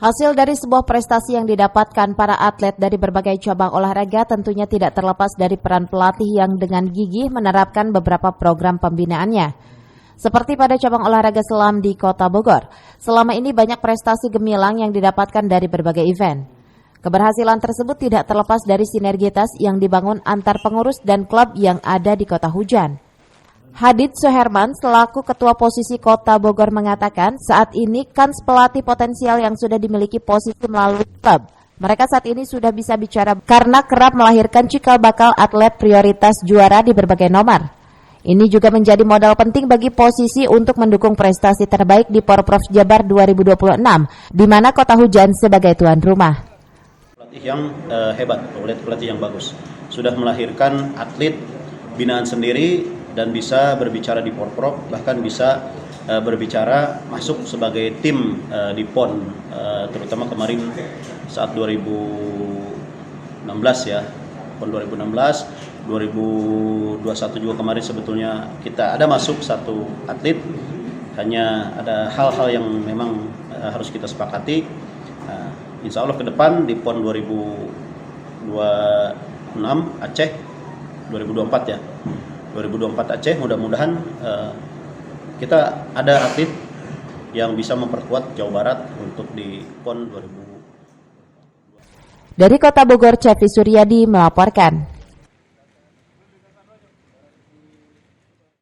Hasil dari sebuah prestasi yang didapatkan para atlet dari berbagai cabang olahraga tentunya tidak terlepas dari peran pelatih yang dengan gigih menerapkan beberapa program pembinaannya. Seperti pada cabang olahraga selam di Kota Bogor, selama ini banyak prestasi gemilang yang didapatkan dari berbagai event. Keberhasilan tersebut tidak terlepas dari sinergitas yang dibangun antar pengurus dan klub yang ada di Kota Hujan. Hadid Suherman selaku Ketua Posisi Kota Bogor mengatakan saat ini kans pelatih potensial yang sudah dimiliki posisi melalui klub. Mereka saat ini sudah bisa bicara karena kerap melahirkan cikal bakal atlet prioritas juara di berbagai nomor. Ini juga menjadi modal penting bagi posisi untuk mendukung prestasi terbaik di Porprov Jabar 2026, di mana Kota Hujan sebagai tuan rumah. Pelatih yang hebat, pelatih yang bagus. Sudah melahirkan atlet binaan sendiri dan bisa berbicara di Porprov, bahkan bisa berbicara masuk sebagai tim di PON, terutama kemarin saat 2016 ya, PON 2016, 2021 juga kemarin sebetulnya kita ada masuk satu atlet, hanya ada hal-hal yang memang harus kita sepakati. Insya Allah ke depan di PON 2026 Aceh, 2024 ya. 2024 Aceh mudah-mudahan kita ada atlet yang bisa memperkuat Jawa Barat untuk di PON 2020. Dari Kota Bogor, Cepi Suryadi melaporkan.